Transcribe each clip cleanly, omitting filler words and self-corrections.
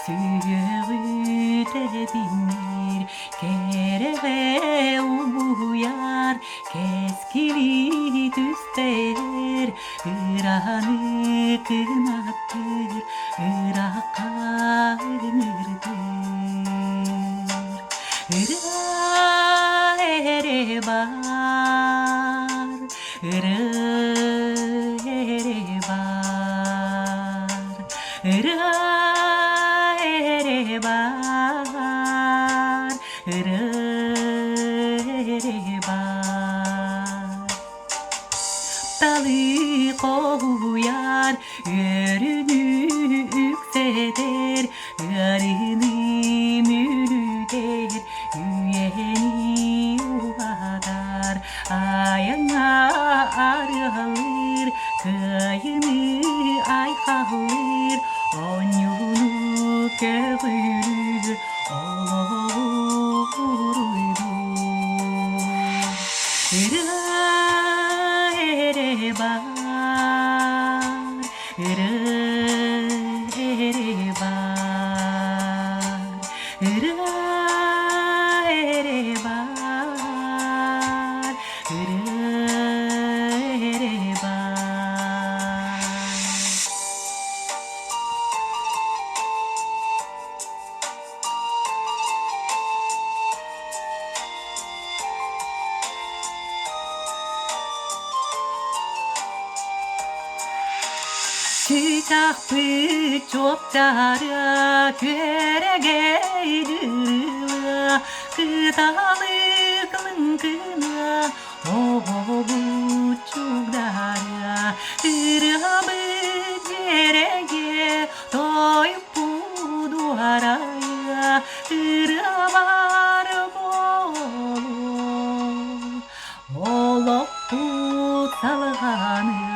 Sürüdebinir kereve uyar keskili düzler ıranı kınattır ırakka ınırdır ıra ere bar ıra ere bar ıra ere bar ıra ere bar dalı koyar örünü yükseder arını mülüder üyeni uvadar ayağına arılır kıyını aykalır onyunu köpürür oluruydu ıra ere bar ıra ere bar ıra ere bar ıra ere bar Çıçakpı çopçarı köregeydirila Kıtalıklın kına o buçukdara Irabı cerege toyup buduaraya Irabar bolu olup salğanı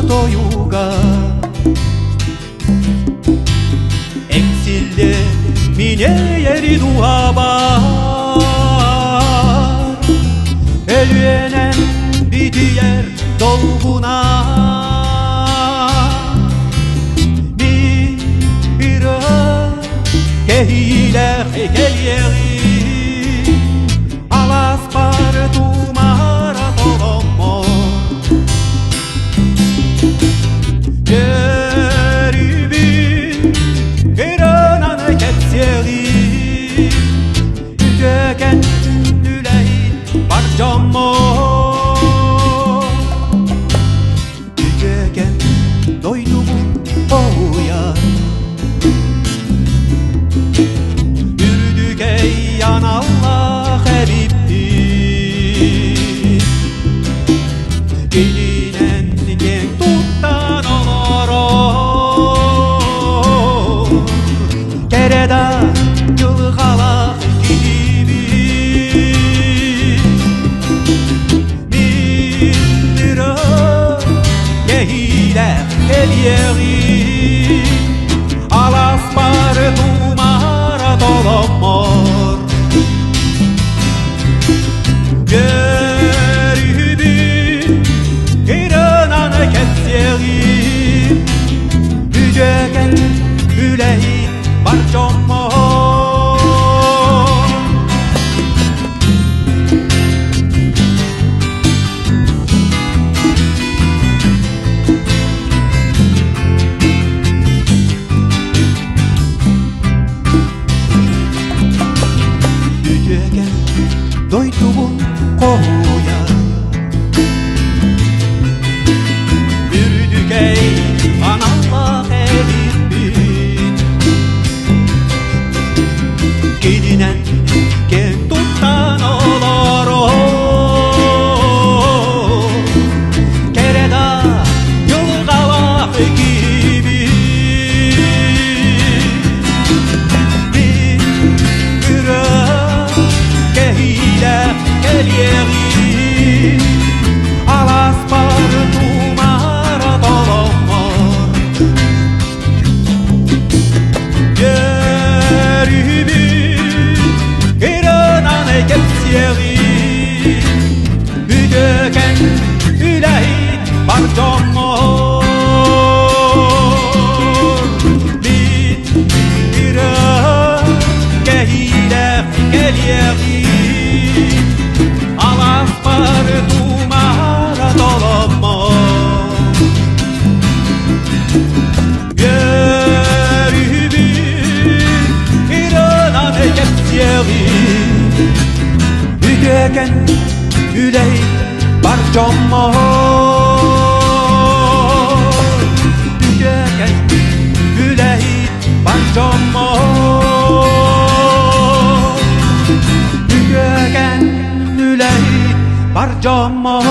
Toyuga eksilde mine yeri dua var Elüenen bir diğer dolguna Bir kehiler heykel yeri alas par tumara tolomo Geribin Geranana ketseri Yüceken lüleyi barcamo Yüceken doydumun oya Yürüdük ey yan Allah heripti Gelinen gen tuttan Kereda yılgalak gibi Mindira yehiler gelieri Alas par tumara dolomor Geribin Geranana ketseri Yüceken üleyi barcamo Yüceken doyduğun koya Yürüdük ey anallah elbin Gelinen gen tuttan olur аласпар тумара доломор Yürübün kırınan kepsiyeli Büdöken ülehit barcamor Bit kırıh kehilef geliyeli Alaspar dumara dolomor Büdöken ülehit barcamor Büdöken ülehit barcamor Büdöken ülehit barcamor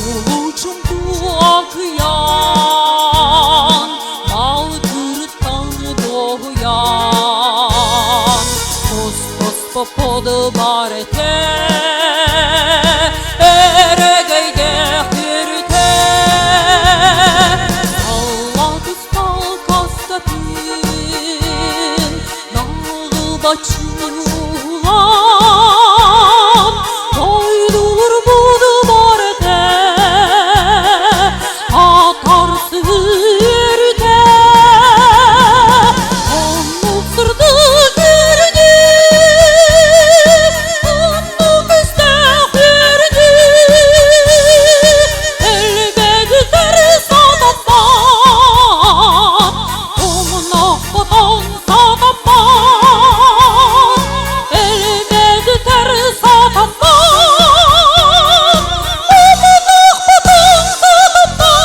Uluçumdu akıyan, mal kırıktan doğuyan. Toz toz popodu barete, eregeyde hürte. Allah'ız kalkastapin, nağıl başılan. Toydulur budu barete, atarsın yürüte. Onu sırdı gürünü, onu müstehirdi. Elbette deri sadapat, omuna batan sadapat. Elbette deri sadapat, omuna batan sadapat.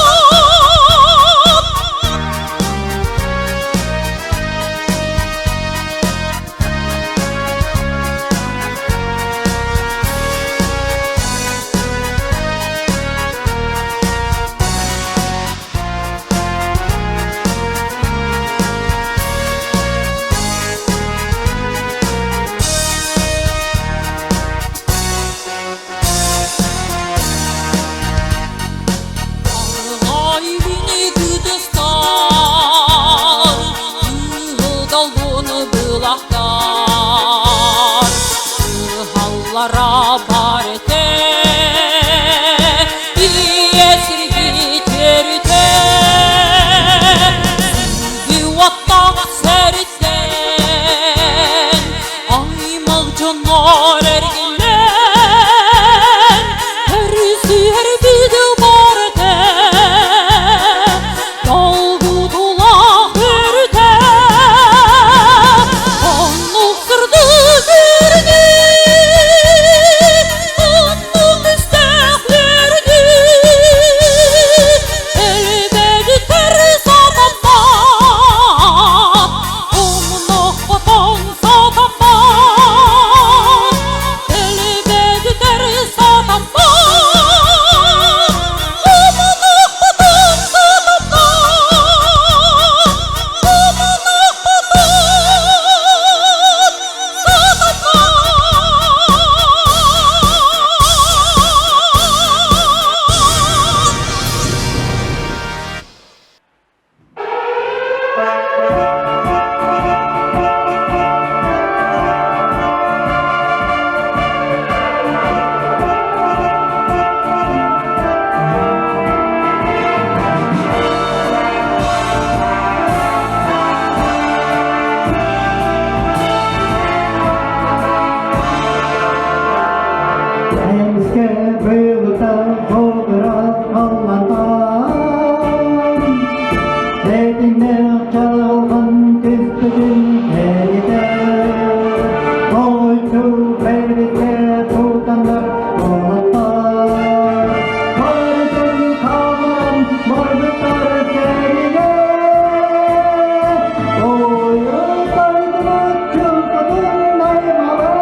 Argıhini gıdıstar, Ust-Aldan'ı bılaktar. Hallara barete, iyesir bitirte. Yuvattak seritten, aymal canlar ergilen. Herisi her bidi barete, dalgı dola hürte. Onu sırdı gürünü, onu müstehirdi. Elbette teri sadapat, omuna batan sadapat. Elbette teri sadapat, omuna batan sadapat. Omuna batan sadapat. Hemske böğüten toğurat Allah'tan. Dediğine çalgan küstüdün eride. Koytu berite tutanlar Allah'tan. Vardım kalan varlıklar serine. Oyu saydılar çılgının neymalı.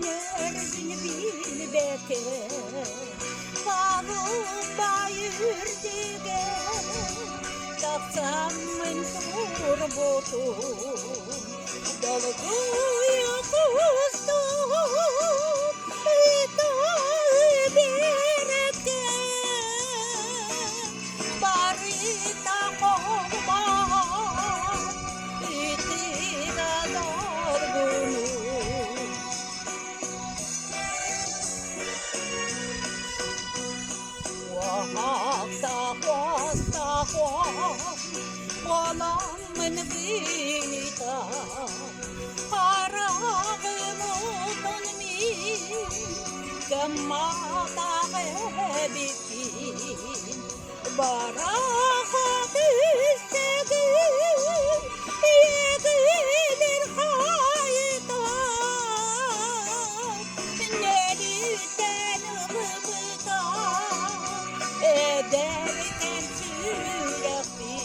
Nergin bilbeke Bağım bayır dige Taksamın kurbotum Dalgıya kustum İtağ bireke Barita kovma İtiradar gönül Olamın bilita Arağımın min Gammata bitin Barahat istedim Yegilir haytan Nereden ırbıta Ederken sürekli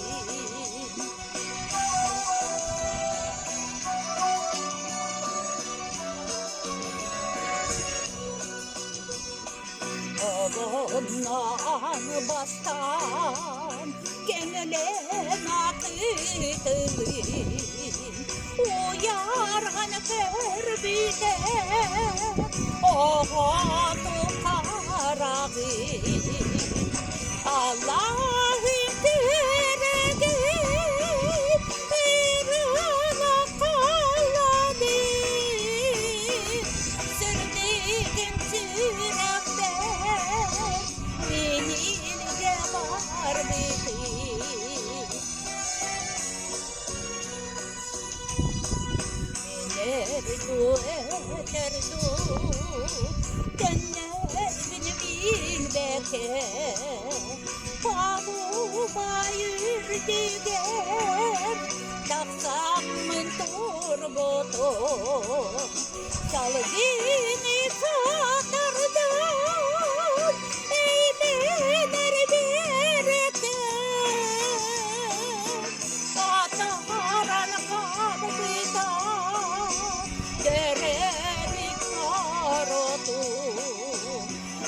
Oğlundan bastan Gönülen akıtılın Uyargan kerbide Oğatu karagın Allah'ın teregi ırığına kalladı Sürdüğüm sürekte benimle var bitir Enerdu enerdu Dönler beni bilbeke Bağım bayır diger Taksamın turbotum Çalgını katardan Eylenir bereket Kataran kalbita Deredik karotum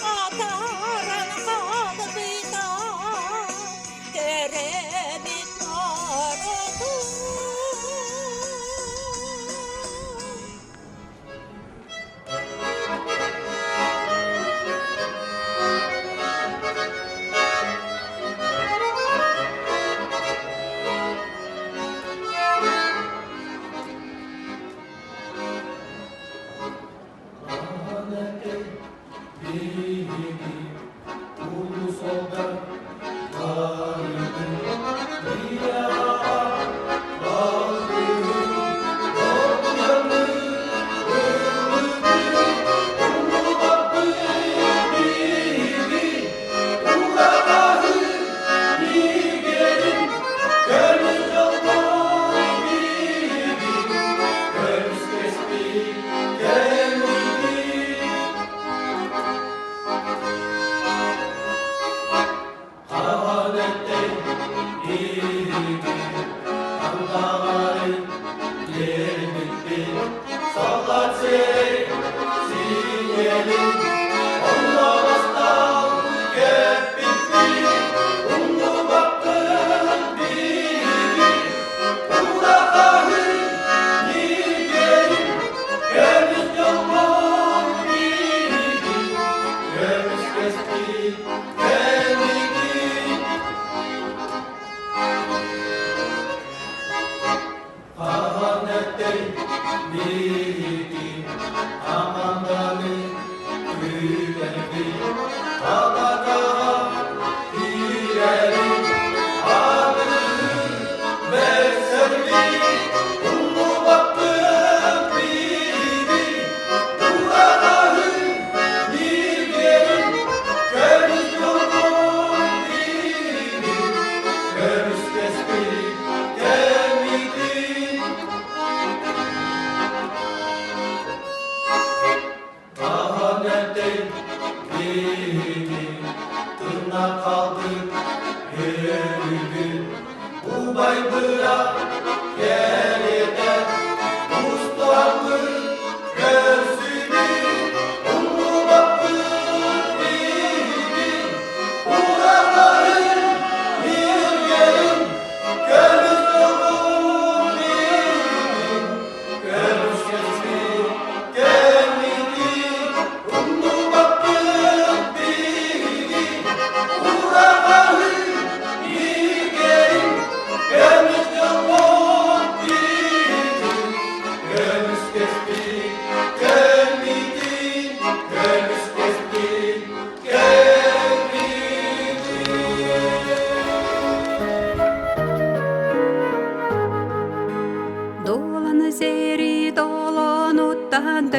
Kataran kalbita Deredik karotum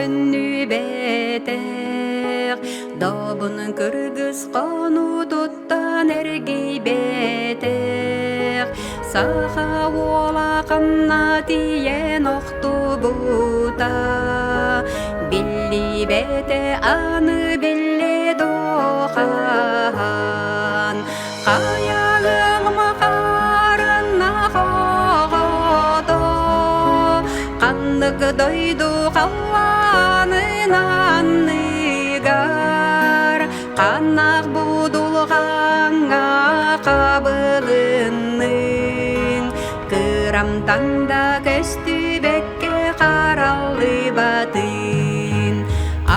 көннү бетер добунун кыргыз кону туттан эргей бетер саха ола канна тиен окту бута билли бете аны билли дохан каягылма карына хогото кандык дойду калланын анныгар канак будулганга кабылынын кырамтанда көстүбекке каралды батын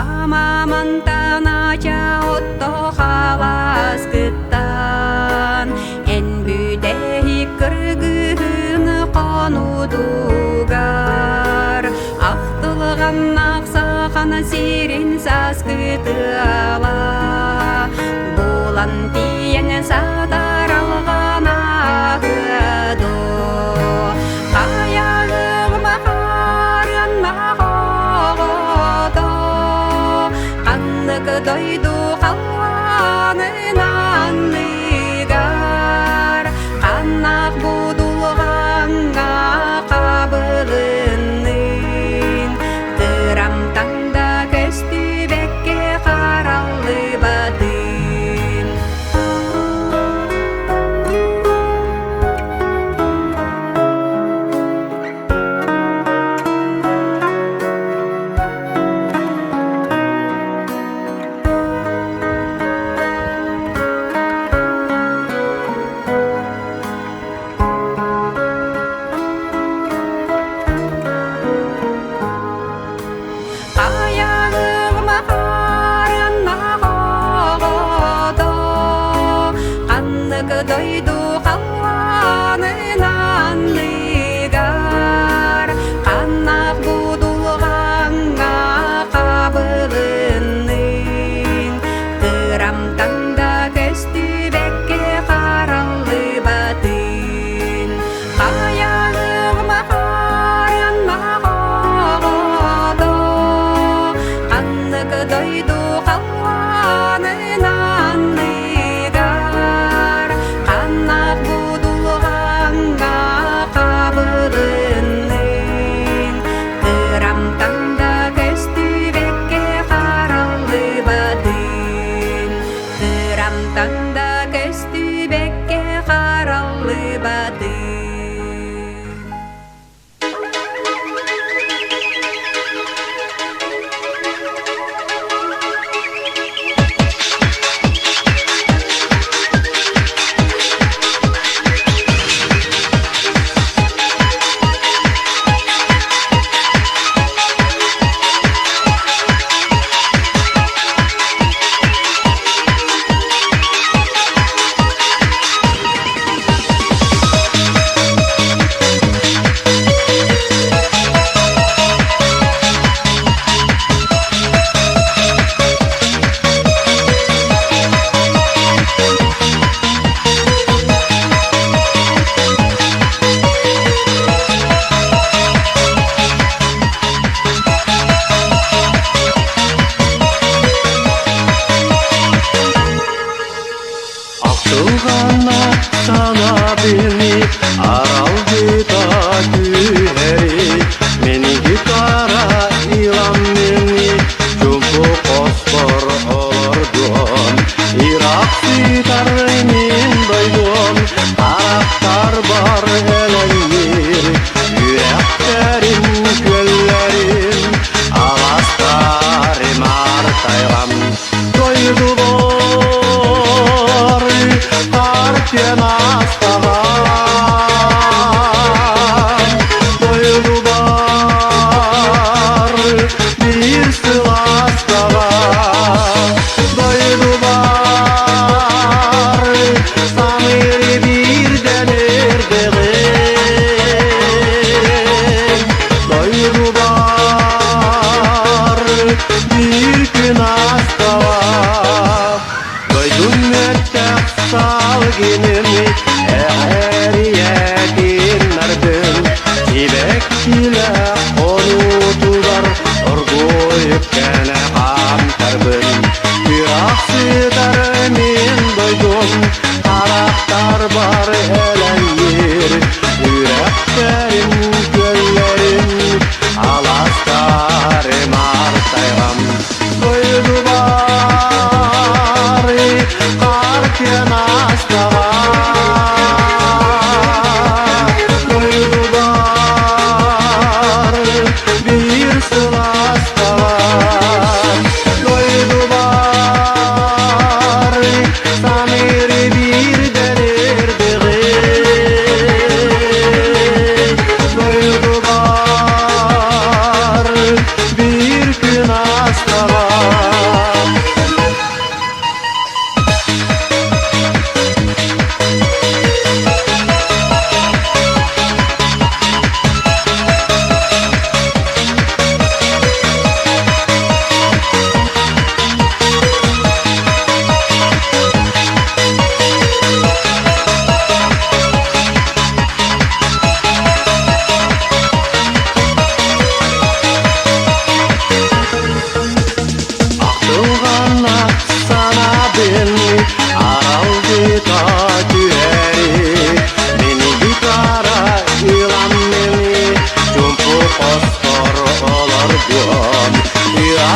амамантан ача отто халас кыттан эн бүдеи кыргын конудугар актылган аксахан сирин саскытыала булан тиен садаралган агыдо каягылма карына хогото кандык дойду калланын анныгар канак будулганга кабылынын кырамтанда көстүбекке каралды батын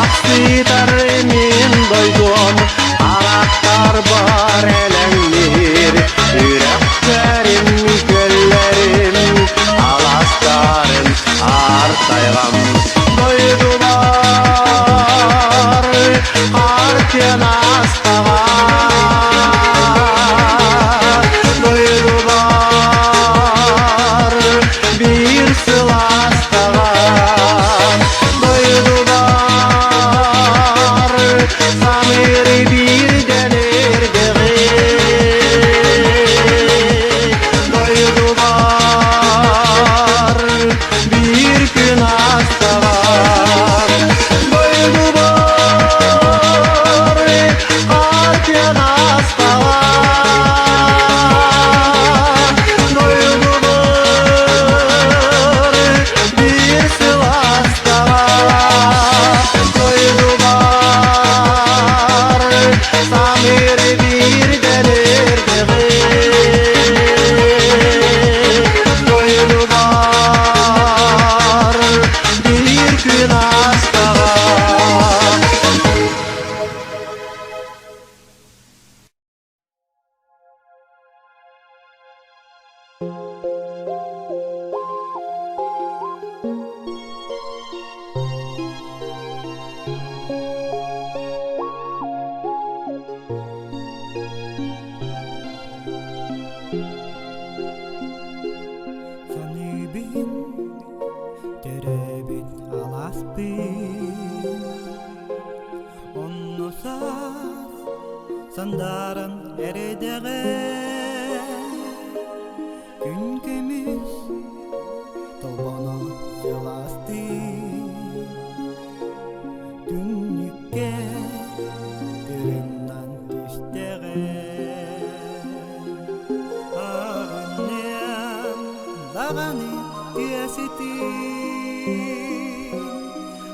Aksıtar min doydum Anahtar var elenmir Yüreklerim, göllerim Alastarım, artayğam Doydular Arken astağa Doydular Bir sılastağa Doydular Samiri bir denir Doydular Bir gün astağa Doydular Arken astağa Doydular Bir sılastağa Doydular Samiri bir denir Doydular Bir gün astağa Sanibin, terebin alaspin Onno saz, sandaran eredege Gün kemiz, tolbono jelasti Dünnükke, derinden düştere Ağınlayan, dağını diyesitin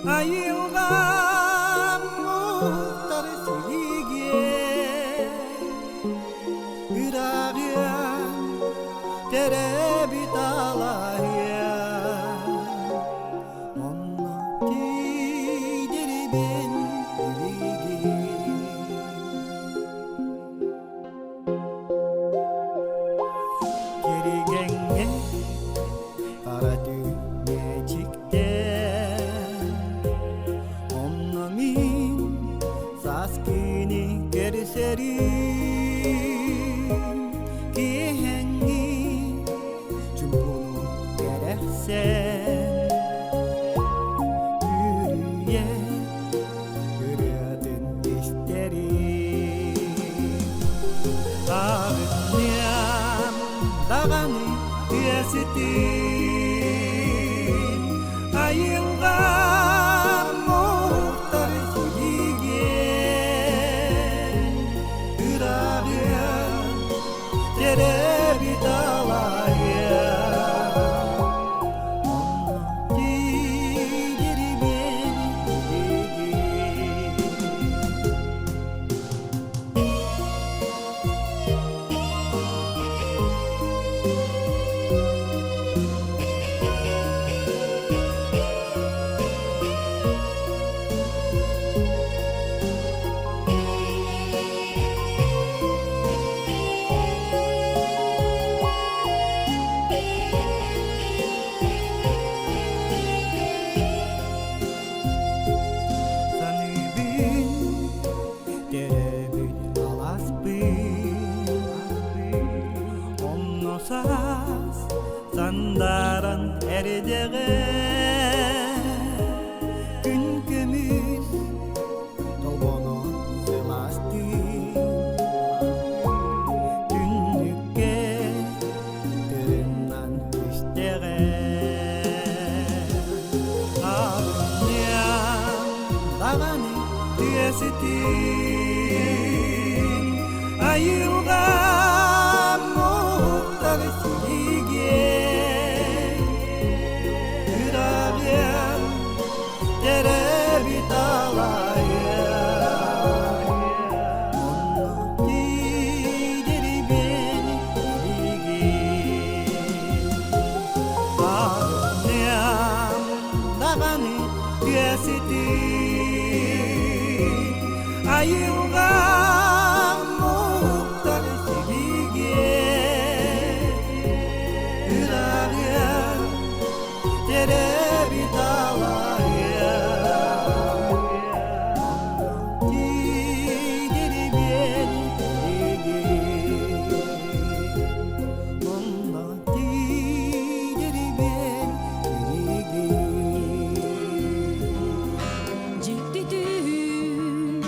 Ayılgan muhtar siligen Irağıyan, terebit alayan Onunla gideri ben iligin Gerigenge kara dünyecikten Onunla min saskini gerserim Kihengi cumpunu gerehsen Yürüye yürüyedin isterim Ağınlayan dağını diyesitin Ayılgan muhtar siligen Irağıyan terebit alayan Onunla gideri beni iligin Sanibin, terebit alaspin Onno saz, sandaran eredege Gün kömüz, tolbono jelasti Dünnükke, derinden düştere Ağınlayan, dağını diyesitin Ayılgan muhtar siligen Irağıyan, terebit alayan Onunla gideri beni iligin Ağınlayan dağını diyesitin Айылған мұқтар сігіге ырағия тереби талая тидері бен тереге мұнна тидері бен тереге Жикти түн,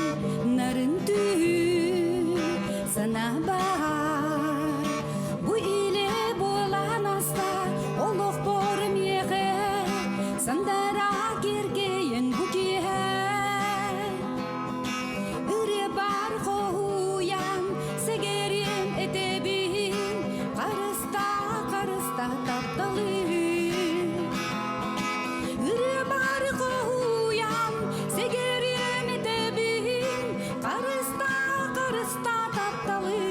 нарын түн, сана бар. Бу иле болан аста, олох бор меге, сандара кергейен букие. Үре бар хоуян, сегерин этебин, карыста тапталы. Үре бар хоуян, сегерин этебин, карыста тапталы.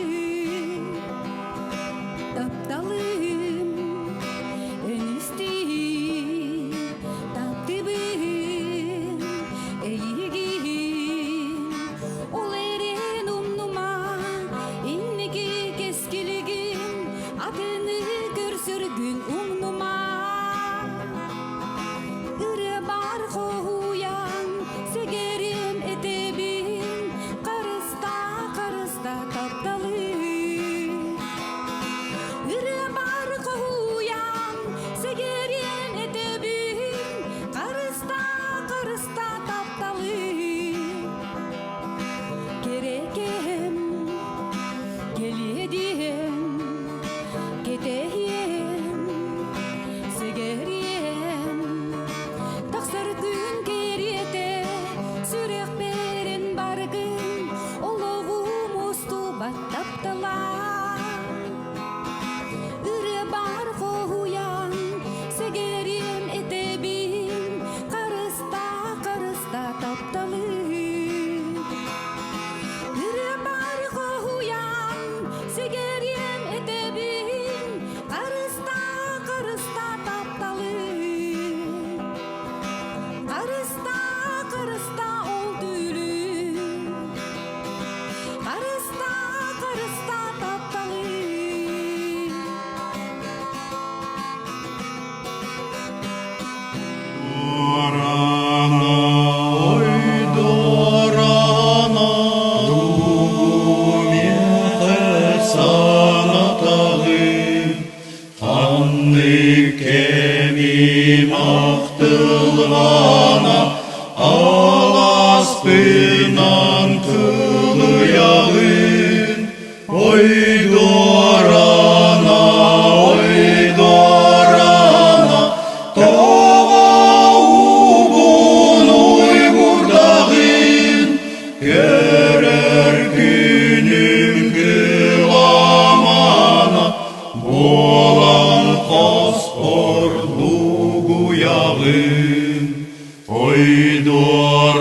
Тапталым, энисти, таптыбын, эйигин, ол эрен умнума, иннеги кескилигин, атыны көрсөргүн умнума. Үре бар хоуян, сегерин этебин, карыста тапталы. Үре бар хоуян, сегерин этебин, карыста тапталы. Керекем, келедием, кетейем, сегерем. Тақсыр күн керете, сүрек берен баргын, олығым усту баттаптала. Үре бар хоуян, сегерин этебин, карыста тапталы. Үре бар хоуян, сегерин этебин, карыста тапталы. Карыста ол түлү, карыста тапталы. Аласпынан кылыягын ойдорана, тоға убун уйгурдагын көрөр күнүм кыламана, болан коспор лугуягын ойдорана,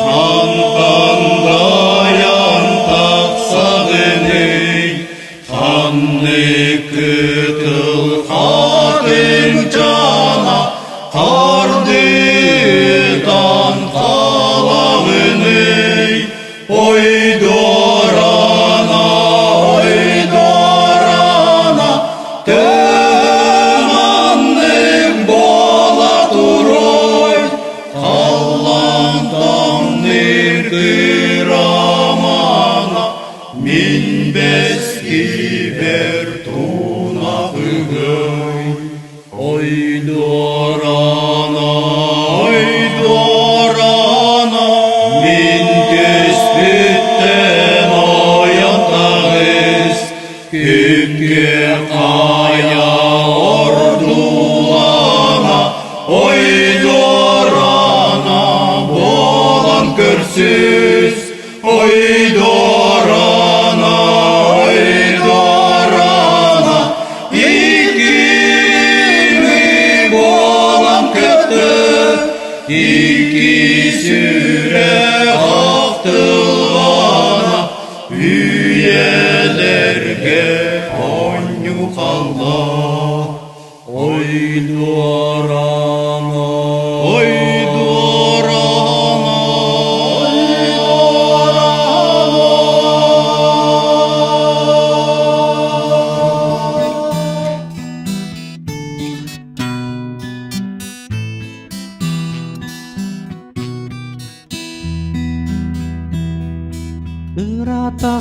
ханкандаян таксагыней, ханны кытыл хатын жана, кардыдан калагыней, ойдорана, төманның бола турой, қаллантамныр кырамана, минбес кибер туна кыгый. Ойдорана, мин көспүттен оятагыз, көкке кая ордулана, ойдорана, болан көрсүз, ойдорана, икими болан көктө, ики сүре актылгана, үйелерге оню калла. Ойдорана, ырата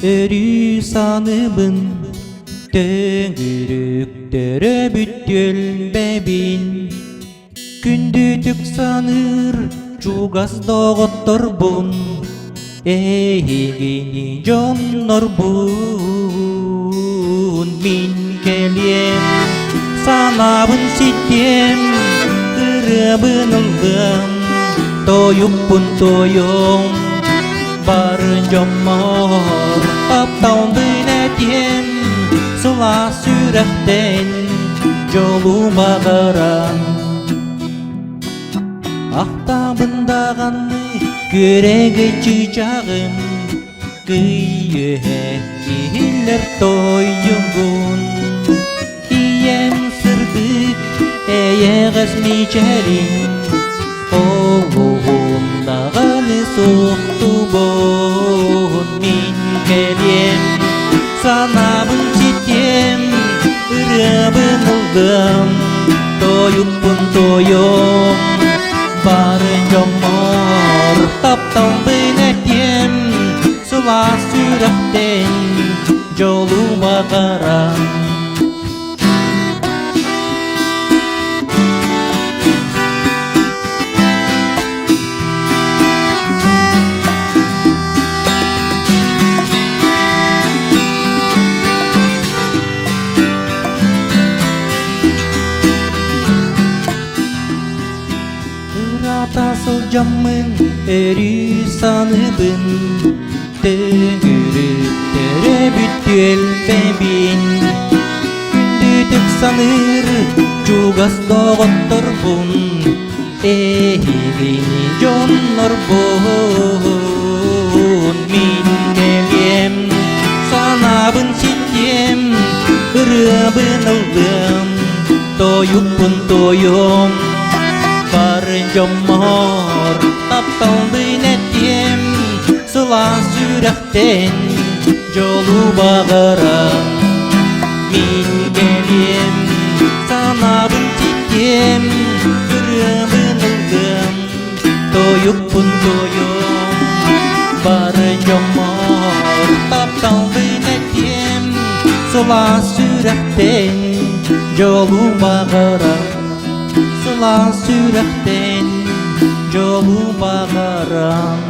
өрі саныбын төңіріктері бүттелбәбін күнді түк саныр чугасдоғыттыр бұн әйгені жоннор бұн мен келем санабын сетем ырыбын ылдым тойықпын тойым барын жоммор таптауын әтем сұла сүрәқтен жолума қарам ақтабындағанны көрегі чычағым күйеттілер тойыңғын ием сырдық әйеғіз мечәрін оғындағаны соқты bon min келем санабын жетем ырыбын ылдым тойыппын тойым барын жомор тапталбын әтем сұла сүрәктен жолума қарам Сылжамын әрі саныбын төгіріктері бүттелбәбін күнді түк саныр чугасдоғыттыр бұн әйгені жоннор бұн мен келем санабын сетем ырыбын ылдым тойыппын тойым барын жомор тапталбын әтем сұла сүрәктен жолума қарам мен келем санабын сетем ырыбын ылдым тойыппын тойым барын жомор тапталбын әтем сұла сүрәктен жолума қарам сұла сүрәктен жолума қарам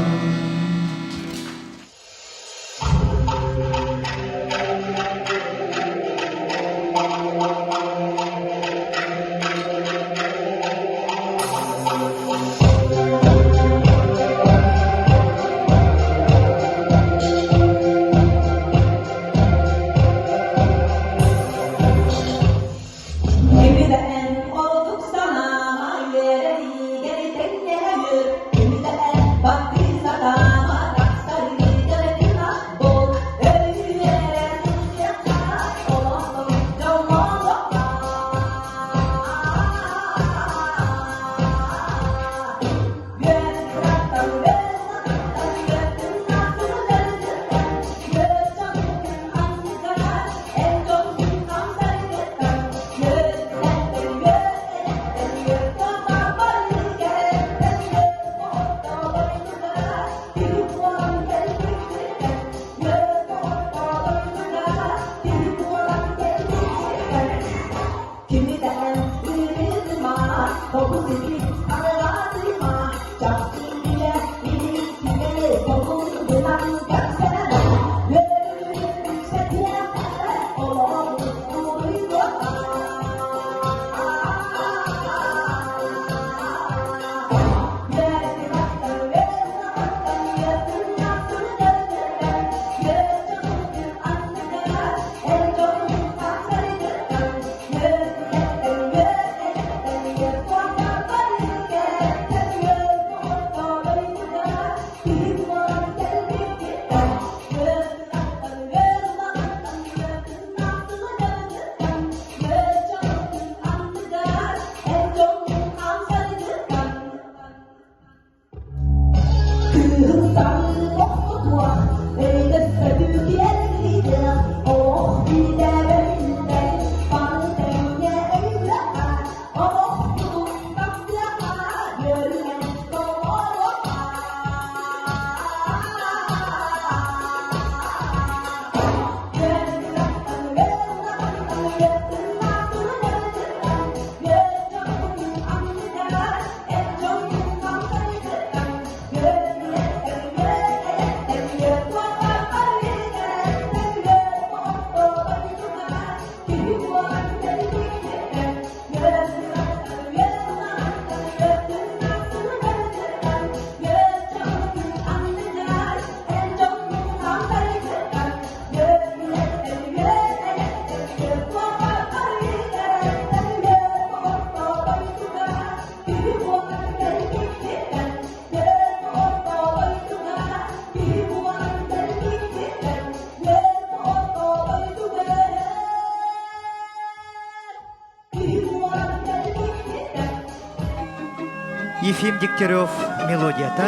Ефим Дегтярев мелодията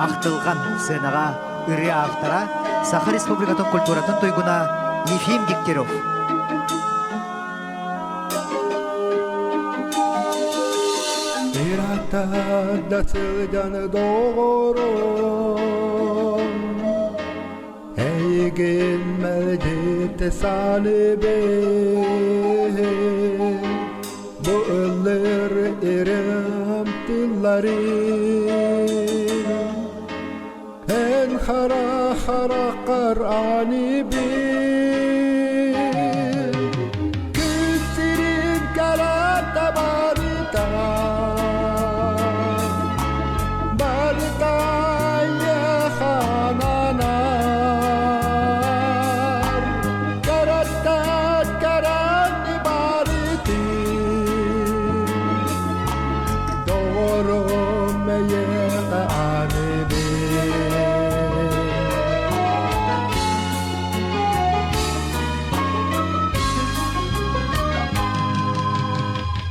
ақтылған сценаға ЫРЫА автора Саха Республикатын культуратын тойгуна Ефим Дегтярев. Ирата да сыдан doğru Eygen meldete salibe Bu öller irem tillerin En hara hara qarani bir Küsirin kalata barita Barita ya hananar Karatat karani bariti Doğru meye ani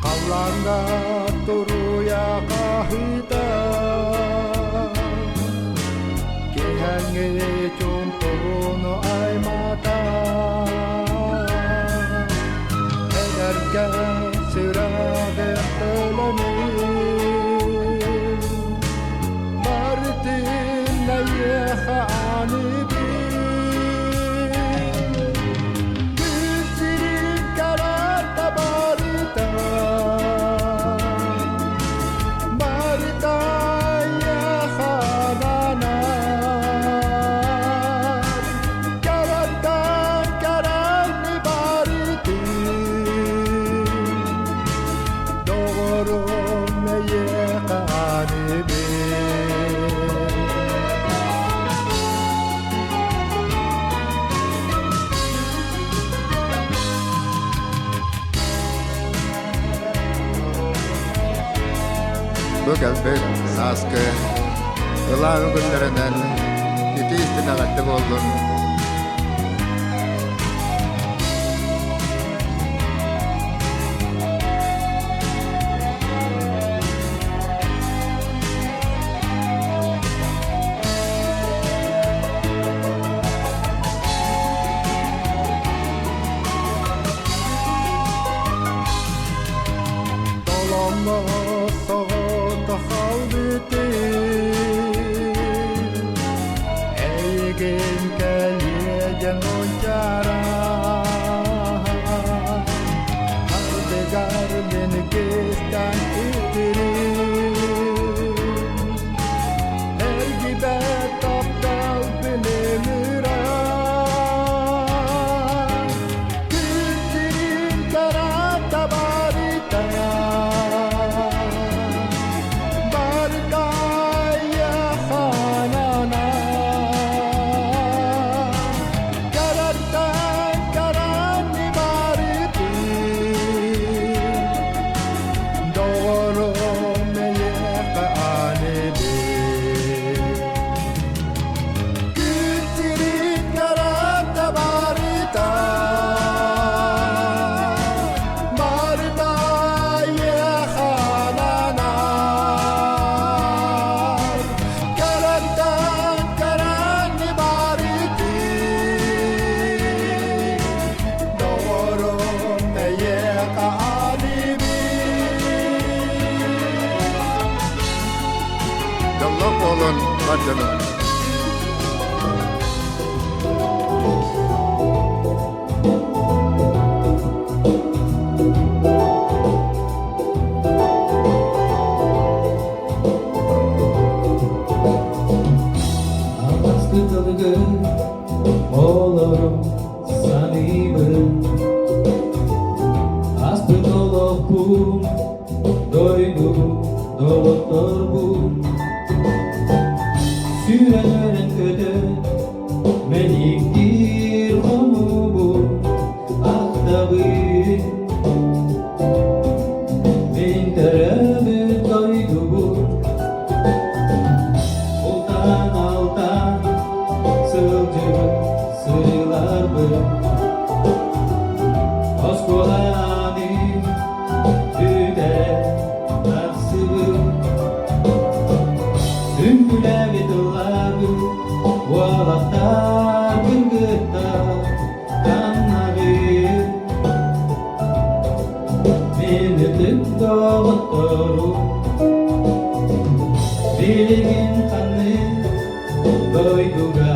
Kallanga turuya kahita Kihange cuntuno ay mata Ederke sirade telamin Martin nayeha ani Küsirin karata barita Barita ya hananar Karata karani bariti Doğru meye kanibi Bu gelbek askı ılağın günlerinden iti istinakatlık oldun. Dolanma sağda halbiti Eygen keliyecen oncara Hardegar beni gestan itirin Her gibi taptal bilemiran Küsirin karata barita Barika ya hanana Karatan karani bariti Doğru meye kaanibi Küsirin karata barita Barita ya hanana Karatan karani bariti Doğru meye kaanibi Yallah olun bacını. Askıdalıgı olurum sanibim Aspıt olok bu doydu doktor bu Süren kötü meniktir onu bu Ahtabı min tarafı doydu bu Ultan altan sılcıbı sığlar bu Oskolani tüde nasıbı тотору билеген ханны дойдуга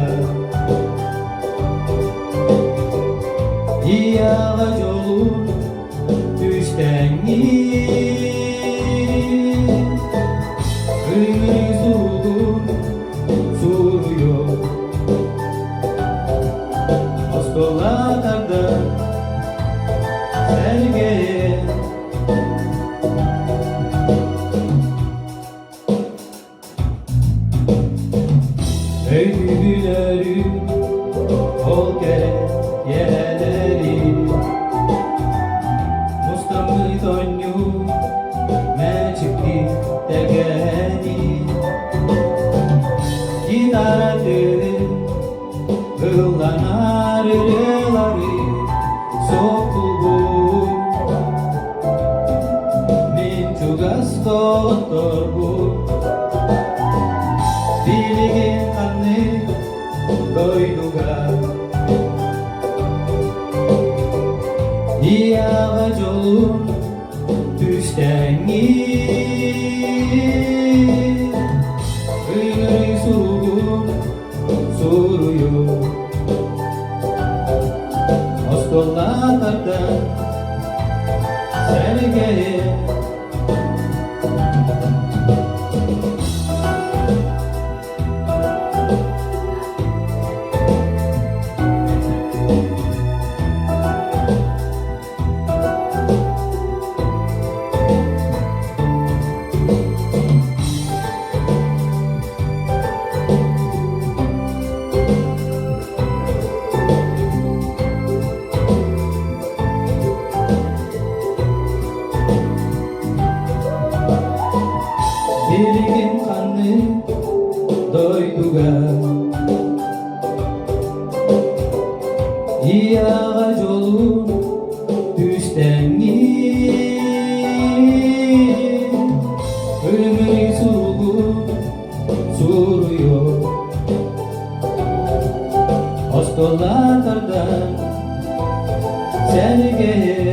ияга жолун түштәңи ыңыры сурудун суруйо остолатарда сәргее öyküleri ol gerek yerleri Mustamı tonyu mecikti degeni Gitarları ıllanar ırıları sokuldu Min çugas doktor bu Bilgin kanı doyduga İyaga jolun düştəңi Ыңыры суруgun suruyu Остолатардан сәргeye Bilgin kanı doyduga İyaga jolun düştəңi Ыңыры суруgun suruyo Ostolatardan sərgeye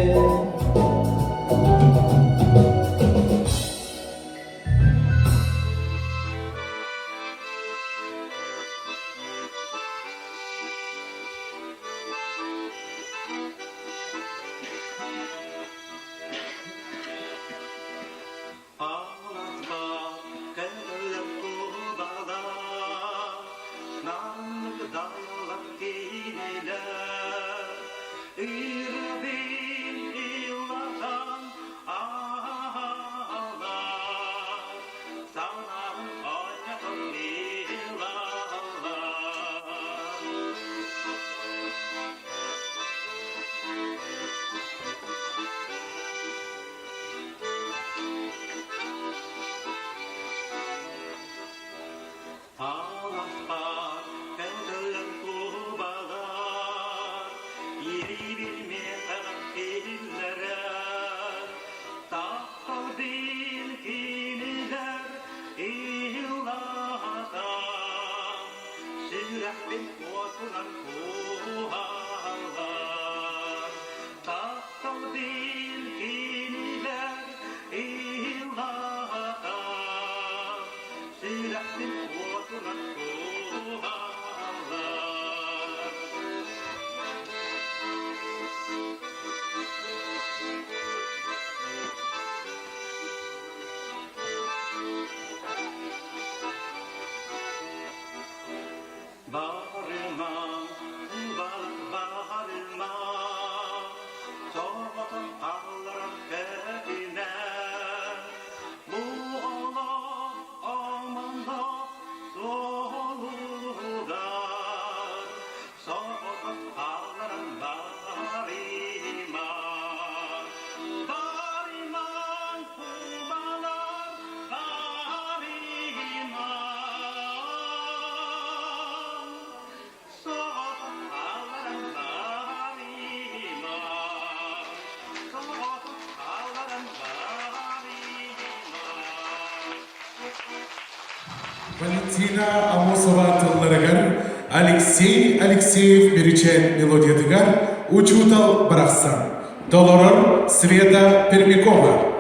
Валентина Амосова тылларыгар, Алексей Алексеев беречен мелодиятыгар, учутал Барахсан. Долорор Света Пермякова.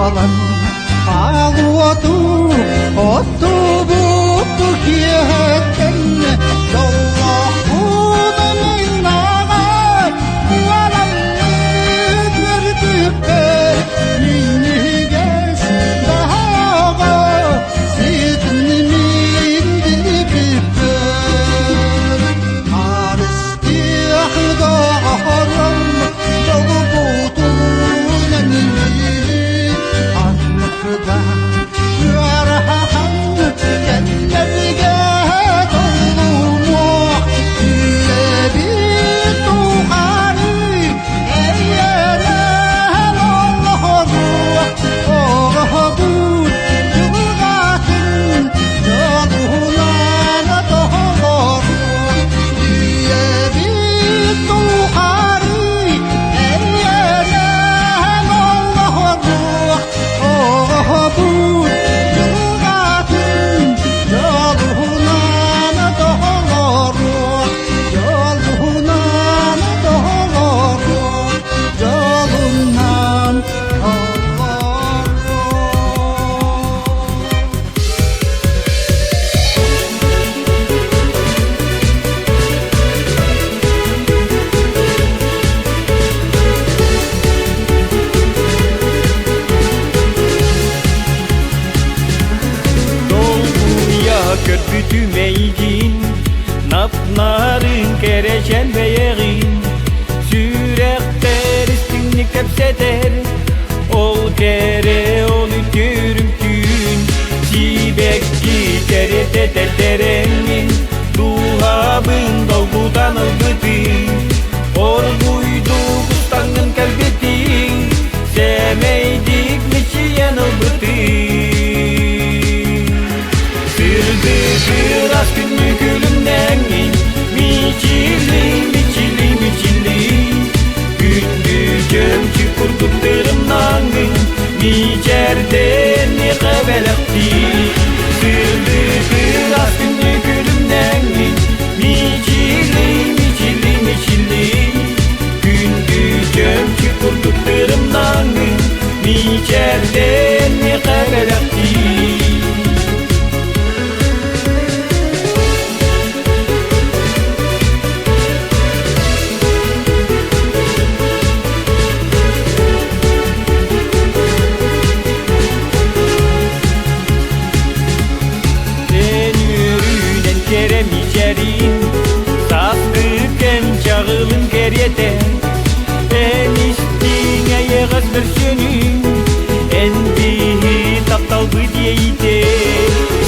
olan ağutu otu butu kiyetten Allah bunun ağay valan gördükler minni gez daha sidni min dilipler aristiyah dağarım yolu butu nenili anlıkta narın kereçen beyeğin Sürekter istinlik tepseter Ol kere ol ütürümtün Sibek gitere teteterenin Duhabın dolgudan ılgıtın Orguydu kustangın kalbetin Semeydik miçiyen ılgıtın Sırdı biraz günlü gülümden Miçili miçili miçili Gündüzüm çıkurduklarımdan Miçerden ne kabelakti Sırdı biraz günlü gülümden Miçili miçili miçili Gündüzüm çıkurduklarımdan Miçerden ne kabelakti Sazgıken çağılın geriyete En istine yeğaz versiyonun En bihi taptal bıdiyeyte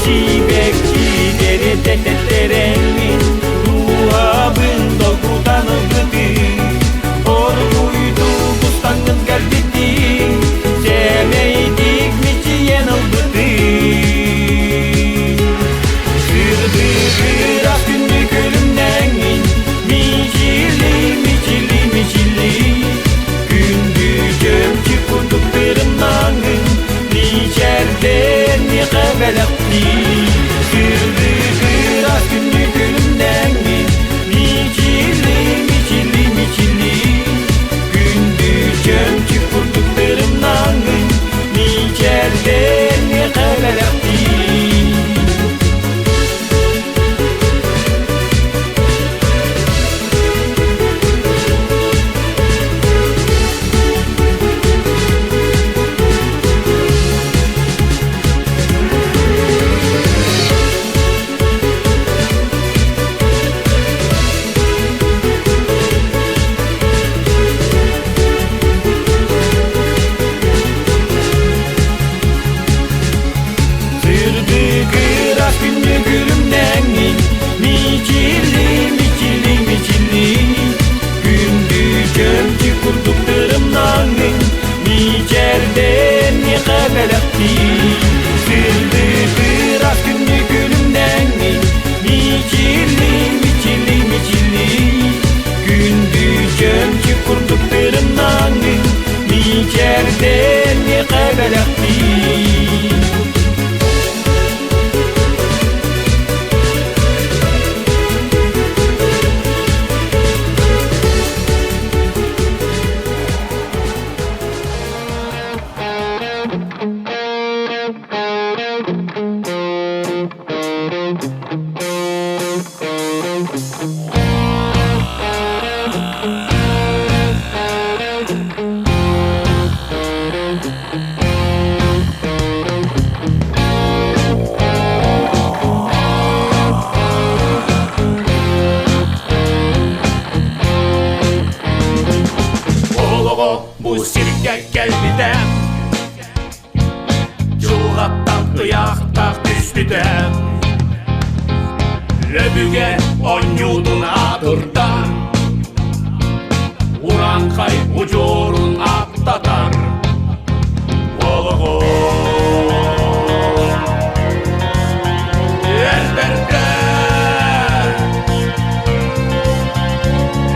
Sibek gideri teteterenin Duhabın dolgudan ılgıdı Orguydu kustangın kalbiti Semeydik miçiyen ılgıdı Biraz günlük ölümden Miçili miçili miçili Gündüzüm çıkurduklarımdan Miçerden ne kabelakti Biraz günlük ölümden Miçili miçili miçili Gündüzüm çıkurduklarımdan Miçerden ne kabelakti Miçerden ne kabelakti Sırdı biraz günlük ölümden Miçili miçili miçili Gündüzüm çıkurduklarımdan Miçerden ne kabelakti Bu sirke gelmeden Çulgattan ıyaktak düştüden Löbüge onyudun atırdan Urankay ucurun attatar Oluğu Elbette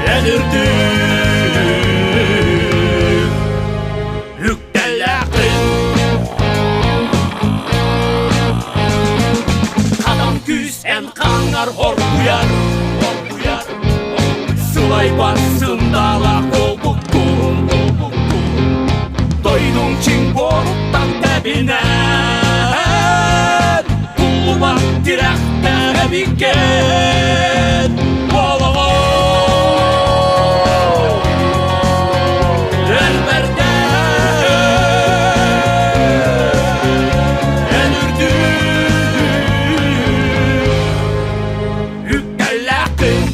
Edirdi Kanar hor duyar Sılay bassın dala kol buktun Doydun çin boruttan tebinen Kulmak direkte biken Oluğu Elbette Elürdü Lükkellekin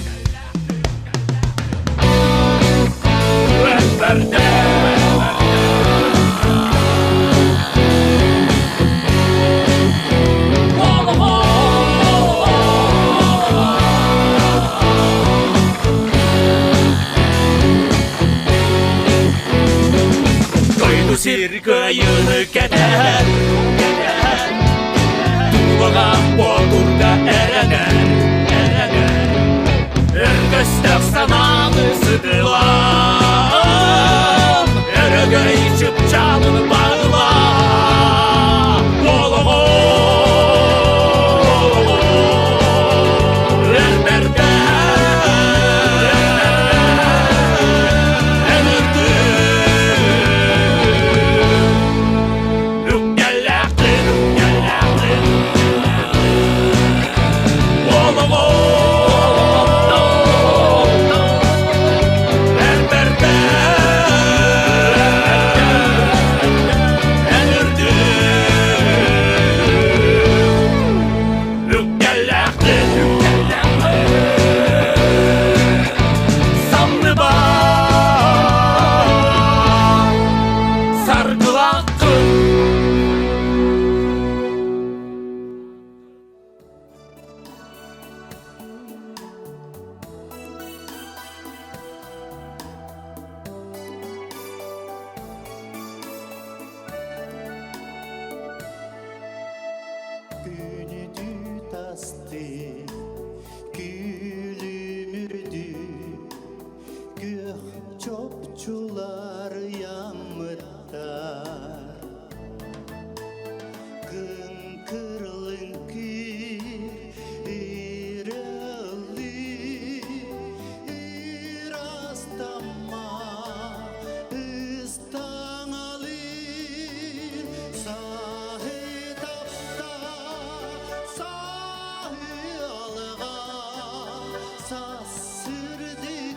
Сир кайыны кетер Тулыға болурга әрәнәр Өргөстәк сананы сыдылам Өрөгө ичіп жалын бағыла Олого Өрмәргә Çopçular yağmurda Kın kırılın ki irali irastama istangali sahi tapta sahi alga sasırdigin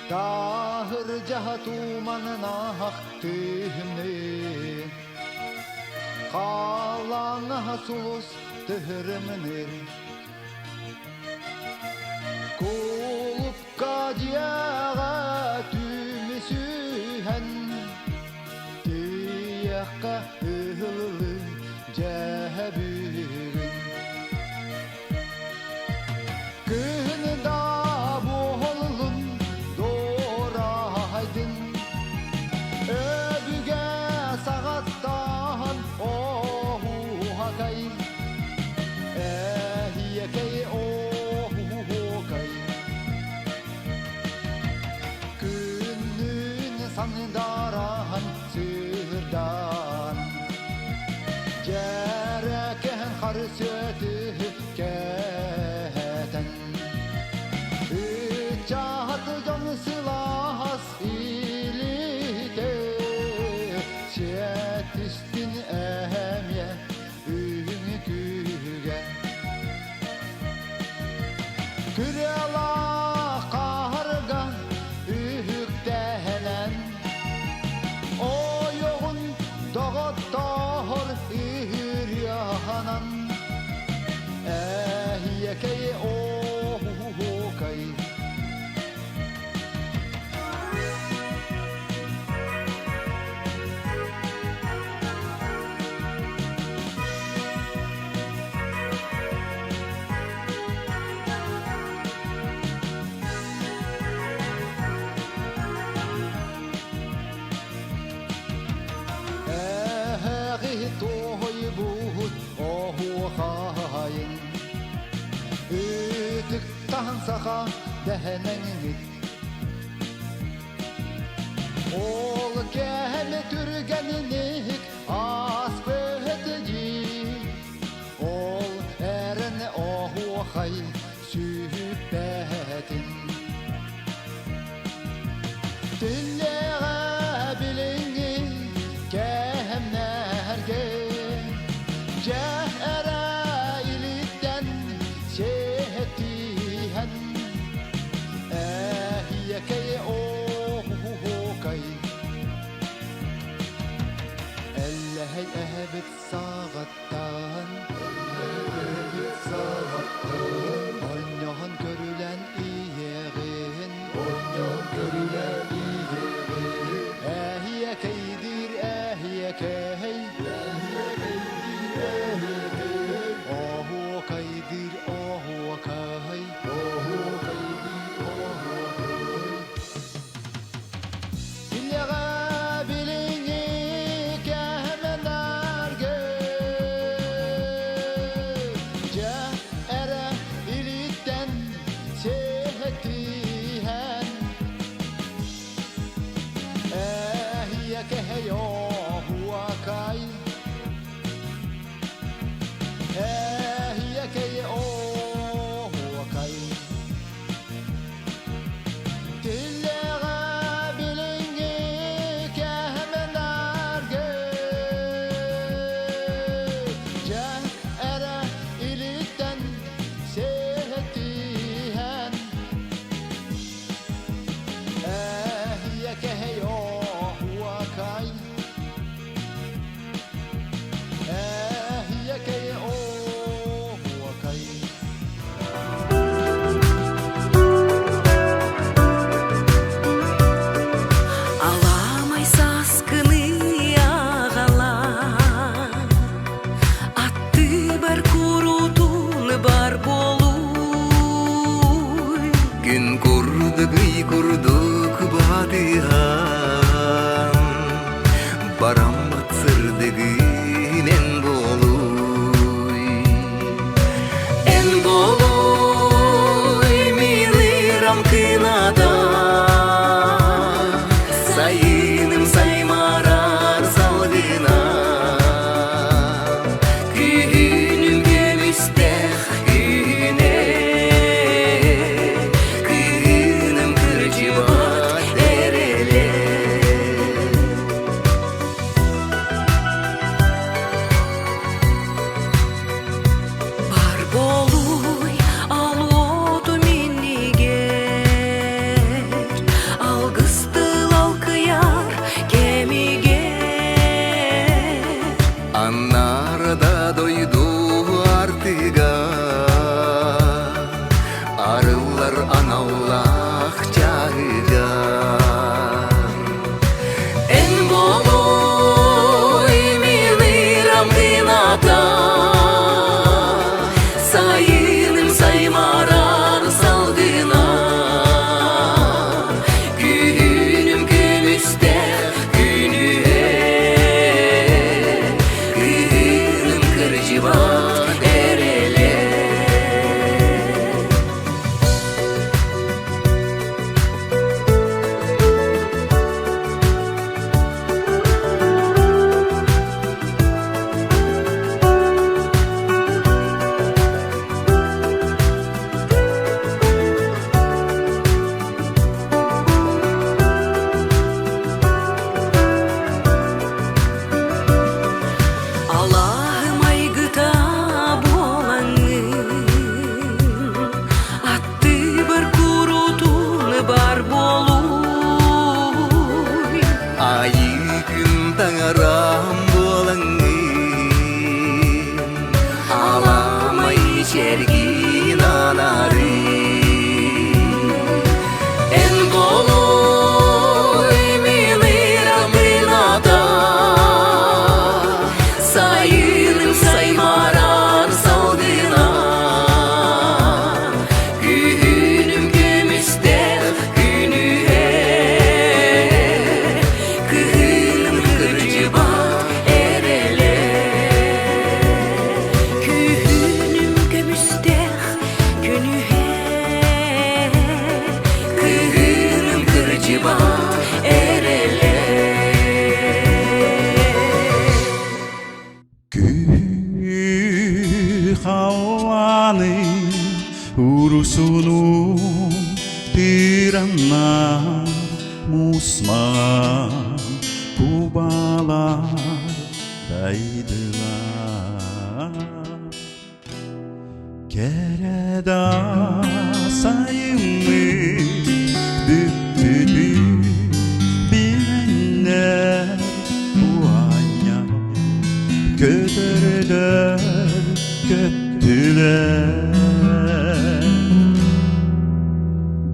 Dahır cahatumanına hak tühümlü Kalana hasulus tıhırımınır Kulupka diyağa tümüsühen Tiyakka ıhıllı cehbürün Kınıda boğulun doğraydın Öbüge sağattan ohu hakay Ehiyekey ohu kay Künnün sandaran sırdan Cereken harsötü keten Üçahatı canısılas ilite Şetistin ehemye ünküge Kürela kargan ühtehenen O yoğun dağıttar ıryahanan Ehiyekey ohu kay Toy buhut ohu hayın Ütük tansaka dehenengit Ol kehme türgeninik aspöteci Ol eren ohu hay sühbetin Tilleğe bilini kehemnerge Cehre ilitten şehtihen Ehiyekey ohu kay Ellehey ehbet sağattan Onyohan görülen iyeğin Ehiyekeydir ehiyekey Ohu kaydir ohu kay Silyağa bilini kehmenerge Cehre ilitten şehtihen Ehiyekey ohu kay Ehiyekey ohu kay Tilleğe bilini kehmenerge Cehre ilitten şehtihen Ehiyekey ohu kay күн таңарам болаңын аламай шергин анары эн болой милырам рыната сайыным саймарар салгына күнүм көмүстө күнүе күнүм кыржыба эреле күнүм көмүстө күнүе күнүм кыржыба эреле Хауаның урусуну тиранна мусман кубалар дайдылар кереда сайымны бүттүдү биленнер буanya көтөрүлөр көттүлөр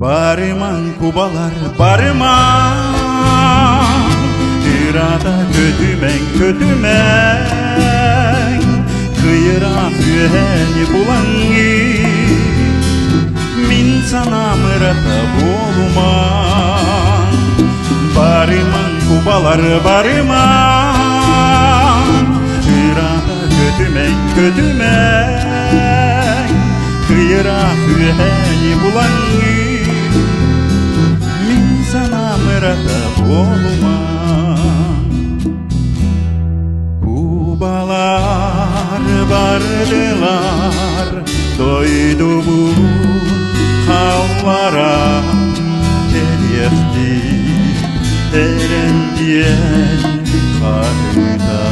барыман кубалар барыман ырада көтүмең көтүмең кыйыра күәни булаңы мин санамырата болуман барыман кубалар барыман ырада көтүмең көтүмең кыйыра күәни булаңы мин санамырата болуман кубалар бардылар дойду бу хавара терехти терендиен карыта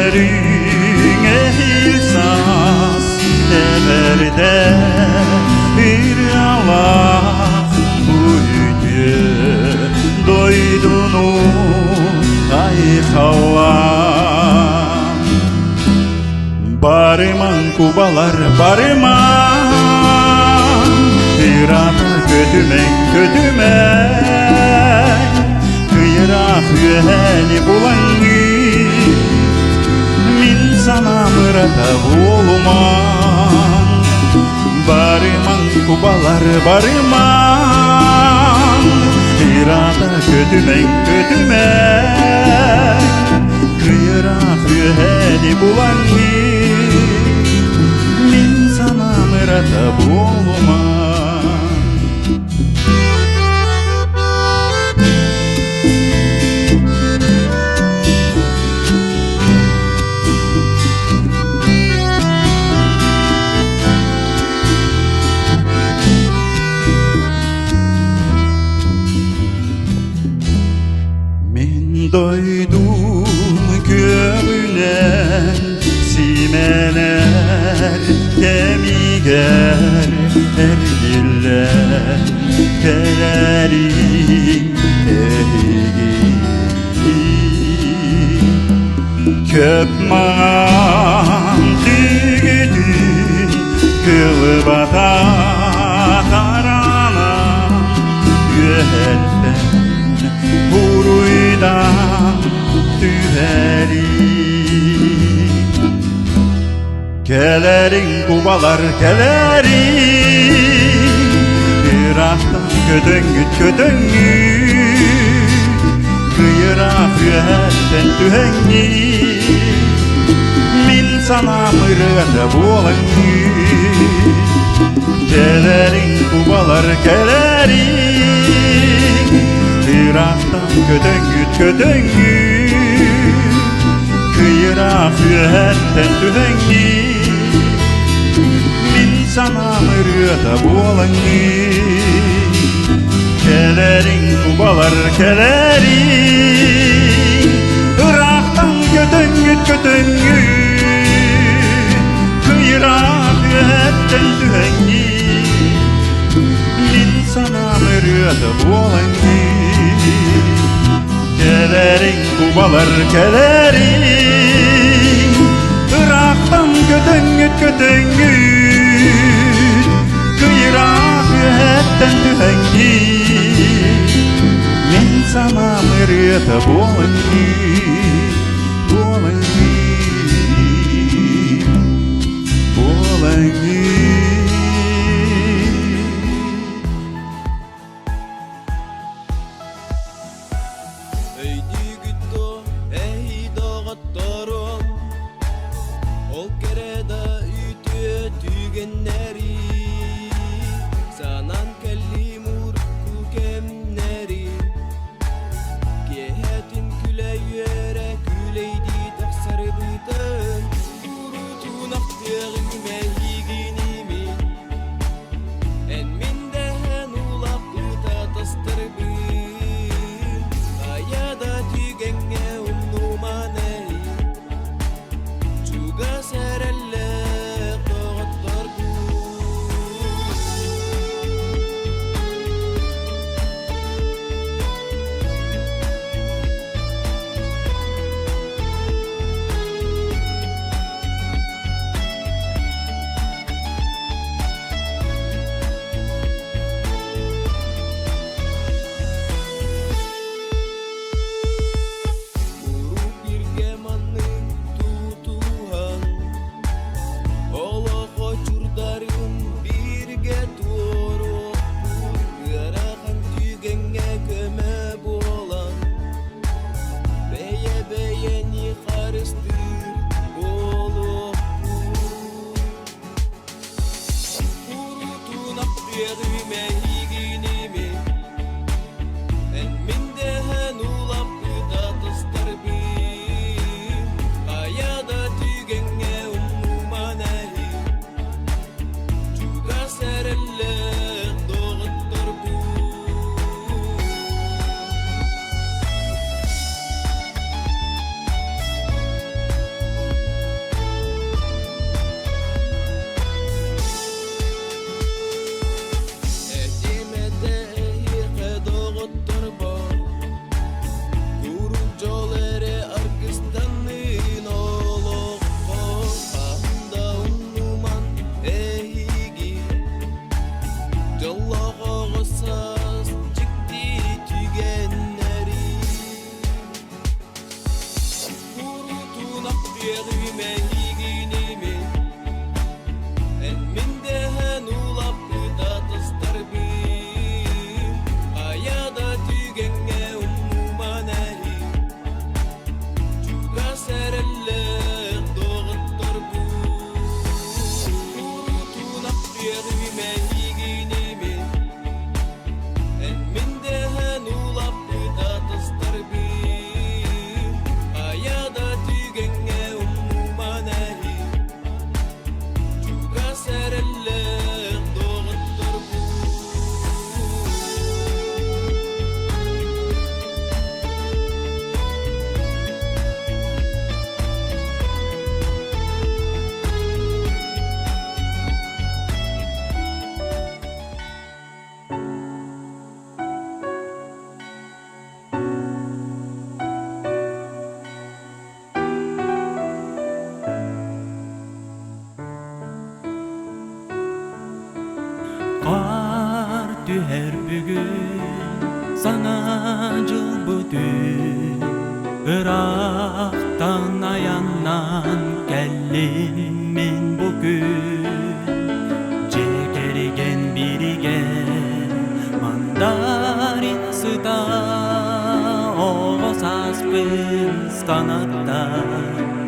Dönlerine hilsas everde bir Allah buydu doydunu ay havan barıman kubalar barıman irata kötümen kötümen kıyıra hüheni bulanı min sanamırata bolman barıman kubalar barıman irada kötümen kötümen kıyıra hüheni bulanı min sanamırata bolman Doydum gömülen simeler Kemiger ergiller Kelerin ehigi Köpman tügüdün kılbata tarana Yühelten Huruydan tüheri Kelerin kubalar kelerin Irak'tan ködöngüt ködöngüt Kıyıra hühelten tühengi Min sana mırığında bulanı Kelerin kubalar kelerin Irak'tan ködöngüt ködöngüt Kıyıra hühelten tühengi Min sana mırığında bulanı Kelerin kubalar kelerin Irak'tan ködöngüt ködöngüt Kıyıra hühelten tühengi Min sana mırığında ырыата буолаңи. Келерин кубалар келерин, ырактан көтөңүт көтөңүт, кыйрак үһэттен түһәңи. Мен санам ырыата буолаңи, буолаңи, буолаңи. Her bugün sana jıl бүтүн Irak'tan ayandan geldim men bugün Çekerigen birigen mandarin sıda Oğuz aspın kanatta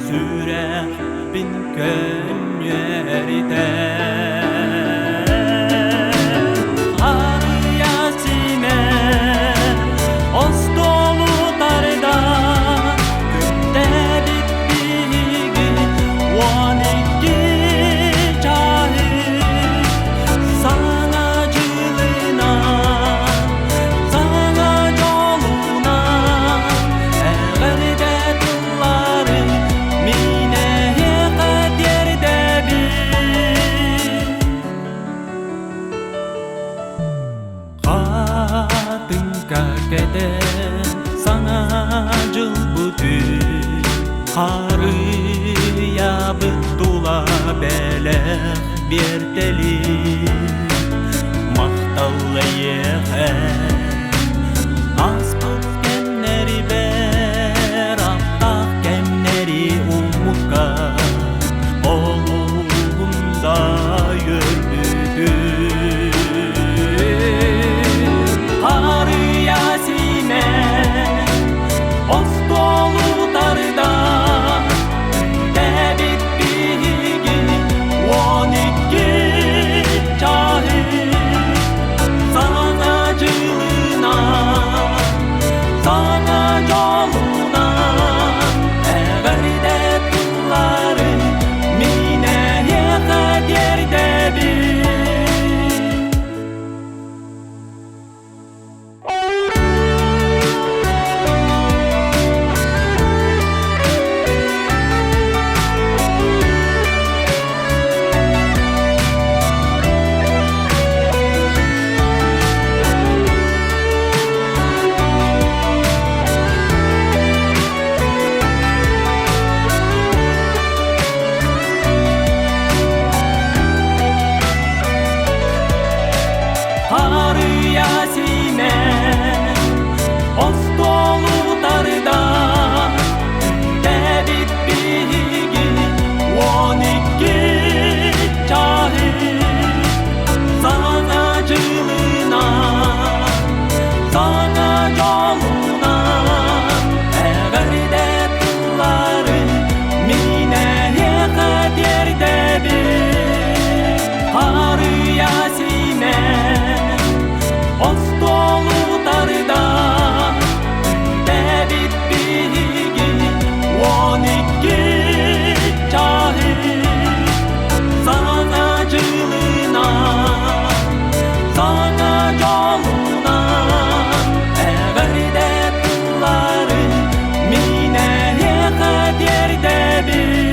Sürekbin könyeride Kede sana jıl bütün Harıya bıttula belek bir deli Mahtallı yeğe Aspık gemleri ber Aptak gemleri umukka Oğlumda yürüdü Harıya sine Ostolu tarda Debit bilgi On iki cahil Sana cılına Sana yoluna Everde kulları Mineye kader debi Harıya sine Ostolu tarda Debit bilgi On iki cahil Sana cılına Sana yoluna Everde kulları Mineye kader debi Harıya sine Ostolu tarda Debit bilgi On iki cahil Sana cılına Sana yoluna Everde kulları Mineye kader debi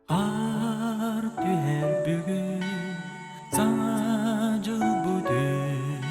Ar tüher bugün Sana cıl budun